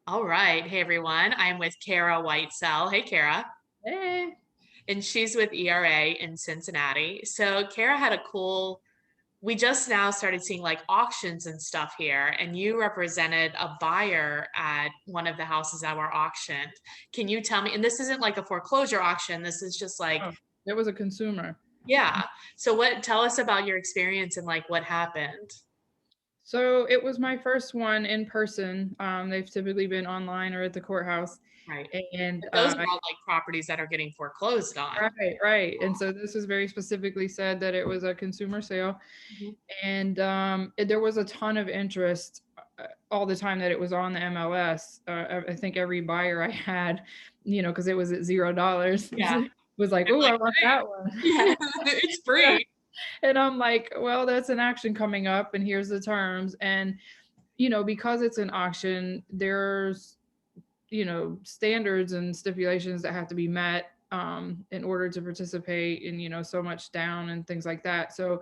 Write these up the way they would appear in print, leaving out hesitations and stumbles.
All right. Hey, everyone. I'm with Kara Whitesell. Hey, Kara. Hey. And she's with ERA in Cincinnati. So, Kara had a cool, we just now started seeing like auctions and stuff here, and you represented a buyer at one of the houses that were auctioned. Can you tell me? And this isn't like a foreclosure auction, this is just like, Oh, there was a consumer. yeah. So, tell us about your experience and like what happened. So it was my first one in person. They've typically been online or at the courthouse. Right. And But those are all like properties that are getting foreclosed on. right. And so this was very specifically said that it was a consumer sale. Mhm. And there was a ton of interest all the time that it was on the MLS. I think every buyer I had, because it was at $0, Yeah. was like, They're oh, like, I want hey, that one. yeah, it's free. And I'm like, well, that's an auction coming up, and here's the terms. And, because it's an auction, there's, standards and stipulations that have to be met in order to participate in, so much down and things like that. So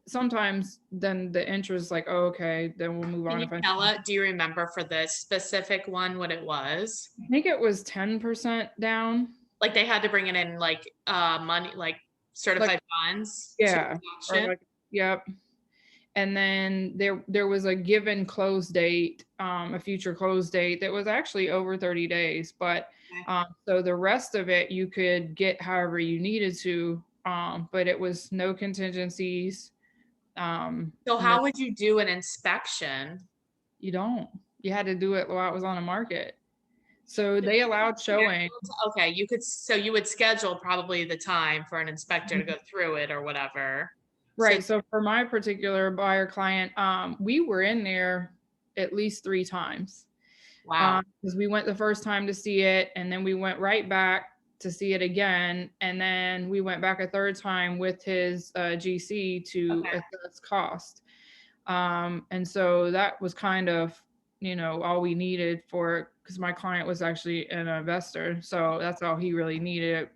sometimes then the interest like, oh, okay, then we'll move Can on. you If I tell it? Do you remember for this specific one what it was? think it was 10% down, Like they had to bring it in like money, like like, certified funds to yeah, the or auction. like, yep. And then there was a given close date, a future close date that was actually over 30 days. But Okay. so the rest of it you could get however you needed to, but it was no contingencies. So No, how would you do an inspection? you don't. You had to do it while it was on the market. So But they you could allowed showing. okay, you could, so you would schedule probably the time for an inspector to Mhm. go through it or whatever. So Right. So for my particular buyer client, we were in there at least 3 times. wow. Because we went the first time to see it, and then we went right back to see it again, and then we went back a third time with his GC to Okay. assess cost. And so that was kind of, all we needed for because my client was actually an investor, so that's all he really needed.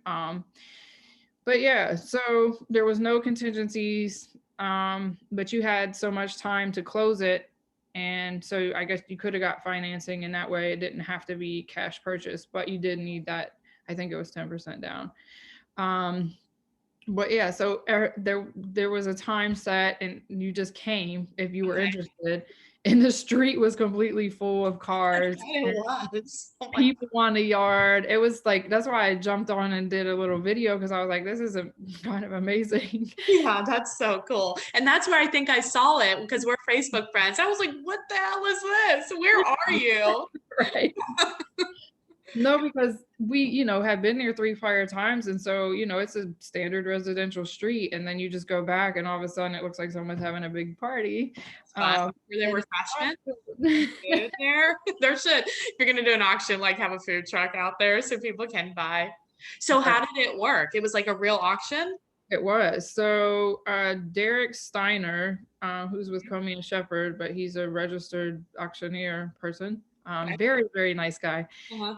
But yeah, so there was no contingencies, but you had so much time to close it. And so I guess you could have got financing in that way. It didn't have to be cash purchase, but you did need that. I think it was 10% down. Um, but yeah, so there was a time set, and you just came if you were Okay. interested. And the street was completely full of I cars, bet it was. Oh my, people on the yard. It was like that's why I jumped on and did a little video because I was like, this is a kind of amazing. yeah, that's so cool. And that's where I think I saw it because we're Facebook friends. I was like, what the hell is this? Where are you? Right. No, because we, have been there three prior times. And so, it's a standard residential street. And then you just go back and all of a sudden it looks like someone's having a big party. It's fun. Were there And refreshments? it's Food there? There should, if you're gonna do an auction, like have a food truck out there so people can buy. So how did it work? It was like a real auction? It was. So Derek Steiner, who's with Comey and Shepherd, but he's a registered auctioneer person. Okay. Very, very nice guy. Uh-huh.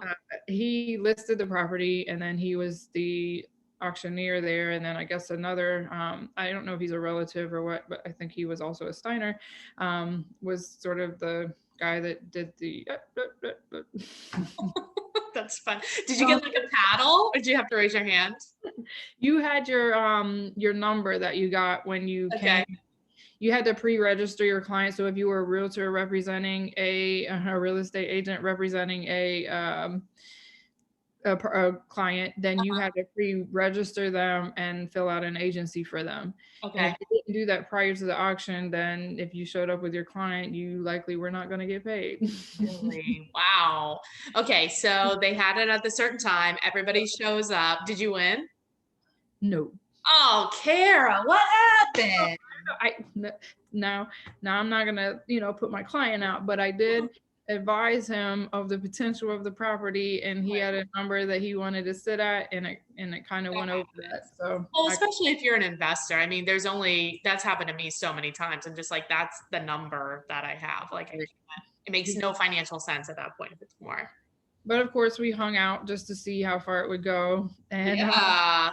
He listed the property and then he was the auctioneer there. And then I guess another, I don't know if he's a relative or what, but I think he was also a Steiner, was sort of the guy that did the. That's fun. Did you get like a paddle or did you have to raise your hand? You had your number that you got when you Okay. came. You had to pre-register your client. So if you were a realtor representing a real estate agent representing a client, then you had to pre-register them and fill out an agency for them. And if Okay. you didn't do that prior to the auction, then if you showed up with your client, you likely were not going to get paid. Really? Wow. Okay, so they had it at the certain time. Everybody shows up. Did you win? No. Oh, Kara, what happened? I now now I'm not gonna put my client out, but I did advise him of the potential of the property, and he had a number that he wanted to sit at, and it kind of That went over that. happens. So Well, I especially if you're an investor. I mean, there's only that's happened to me so many times. I'm just like, that's the number that I have. Like, I can't, it makes no financial sense at that point if it's more. But of course, we hung out just to see how far it would go. And Yeah.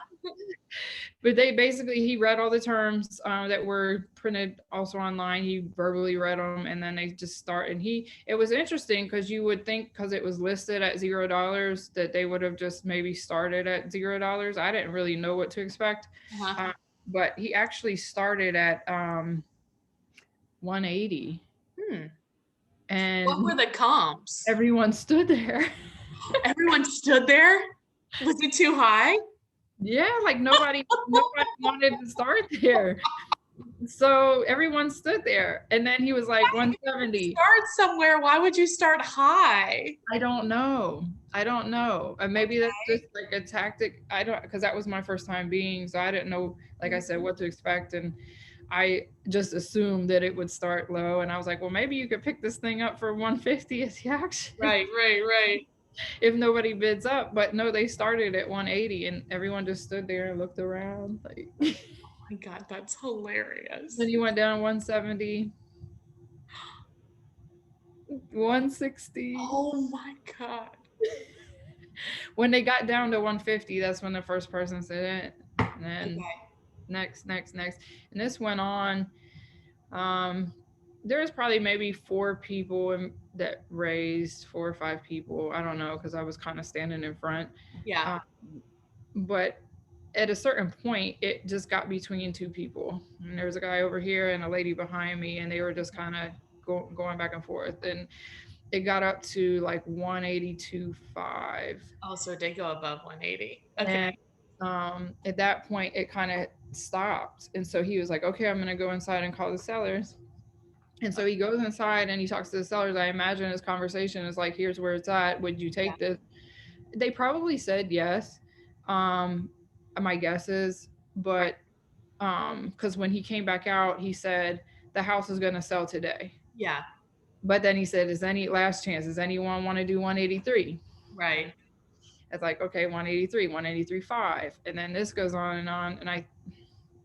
but they basically, he read all the terms that were printed also online. He verbally read them, and then they just start. And it was interesting because you would think because it was listed at $0 that they would have just maybe started at $0. I didn't really know what to expect, Uh-huh. uh, but he actually started at 180, Hmm. What were and the comps? everyone stood there. Everyone stood there? Was it too high? Yeah, like nobody wanted to start there. So everyone stood there. And then he was like 170. Start somewhere. Why would you start high? I don't know. I don't know. Maybe that's just like a tactic. I don't, because that was my first time being, so I didn't know, like I said, what to expect. And I just assumed that it would start low. And I was like, well, maybe you could pick this thing up for 150 as the auction Right, right, right. if nobody bids up. But no, they started at 180 and everyone just stood there and looked around. Like, Oh my God, that's hilarious. then he went down 170, 160. Oh my God. When they got down to 150, that's when the first person said it. And then Okay. next, next, next. And this went on. There was probably maybe four people that raised, 4 or 5 people. I don't know because I was kind of standing in front. Yeah. Uh, but at a certain point, it just got between two people. And there was a guy over here and a lady behind me, and they were just kind of going back and forth. And it got up to like 182.5. Also, it did go above 180. Okay. And at that point, it kind of stopped. And so he was like, okay, I'm going to go inside and call the sellers. And so he goes inside and he talks to the sellers. I imagine his conversation is like, here's where it's at. Would you Yeah. take this? They probably said yes. Um, my guess is, but because when he came back out, he said the house is going to sell today. Yeah. But then he said, is any last chance? Does anyone want to do 183? Right. It's like, okay, 183, 183.5. And then this goes on. And I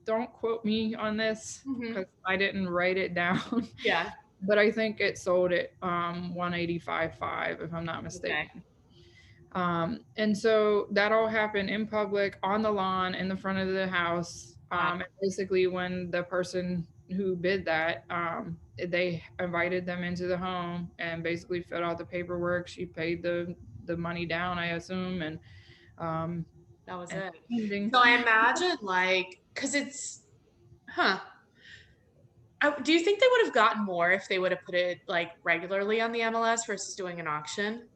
don't quote me on this Mhm. because I didn't write it down. Yeah. But I think it sold at 185.5, if I'm not Okay. mistaken. And so that all happened in public on the lawn in the front of the house. Wow. And basically, when the person who bid that, they invited them into the home and basically filled out the paperwork. She paid the money down, I assume, and That was and it. ending. So I imagine because huh. Do you think they would have gotten more if they would have put it like regularly on the MLS versus doing an auction?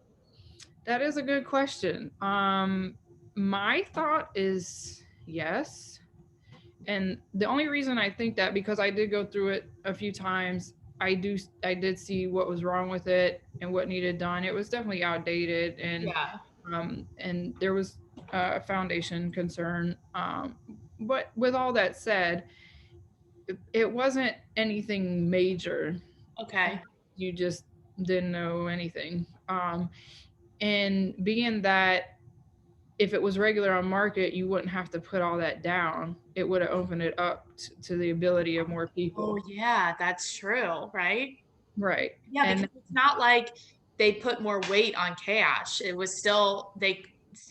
That is a good question. My thought is yes. And the only reason I think that, because I did go through it a few times, I did see what was wrong with it and what needed done. It was definitely outdated, Yeah. and there was a foundation concern. But with all that said, it wasn't anything major. Okay. You just didn't know anything. And being that if it was regular on market, you wouldn't have to put all that down. It would have opened it up to the ability of more Oh people. yeah, that's true, right? Right. Yeah, And because it's not like they put more weight on cash. It was still they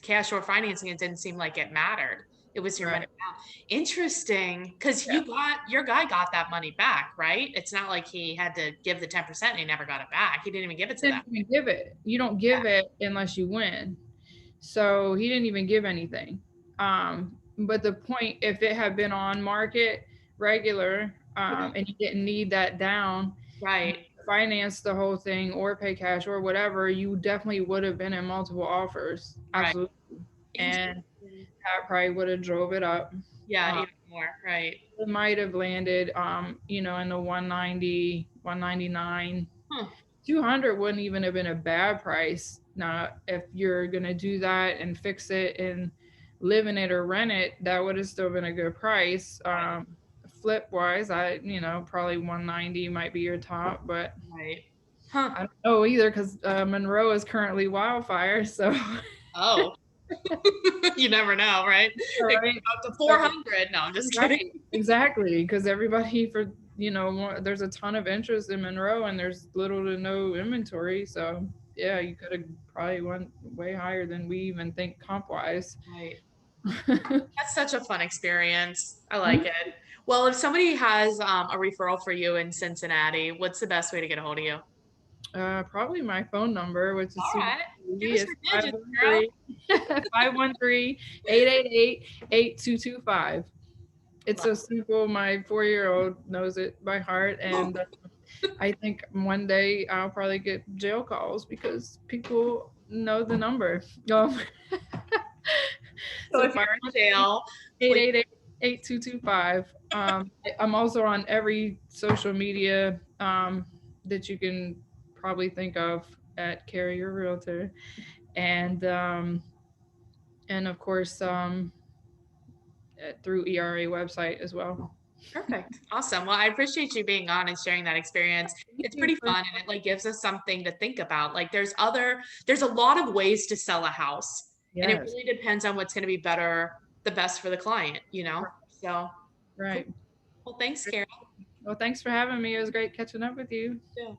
cash or financing. It didn't seem like it mattered. It was your money right. now. Interesting, because Yeah. your guy got that money back, right? It's not like he had to give the 10% and he never got it back. He didn't even give it to them. Didn't even give it. You don't Yeah, give it unless you win. So he didn't even give anything. But the point, if it had been on market regular, and you didn't need that down, right. finance the whole thing or pay cash or whatever, you definitely would have been in multiple offers. Right. Absolutely. And Interesting. that probably would have drove it up. Yeah, Uh, even more. Right. it might have landed, in the 190, 199. Huh. 200 wouldn't even have been a bad price. Now, if you're going to do that and fix it and live in it or rent it, that would have still been a good price. Flip wise, probably 190 might be your top, but Right. Huh. I don't know either because Monroe is currently wildfire. So, Oh. You never know, right? It right. goes up to 400. No, I'm just kidding. Right. Exactly. Because everybody there's a ton of interest in Monroe and there's little to no inventory. So, yeah, you could have probably went way higher than we even think comp wise. Right. That's such a fun experience. I like it. Well, if somebody has a referral for you in Cincinnati, what's the best way to get a hold of you? Probably my phone number, which is All super right. Give easy. us It's your digits, girl. 513 513 8225. It's Love so simple. My 4-year-old knows it by heart. And I think one day I'll probably get jail calls because people know the number. Um, So so if you're in jail, please. 513-888-8225. I'm also on every social media that you can probably think of at Carrier Realtor. And and of course through ERA website as well. Perfect. Awesome. Well, I appreciate you being on and sharing that experience. Thank It's you pretty for fun and it like gives us something to think about. Like there's a lot of ways to sell a house and it yes. really depends on what's going to be the best for the client, you know? So cool. Right. Well, thanks, Kara. Well, thanks for having me. It was great catching up with you. Yeah.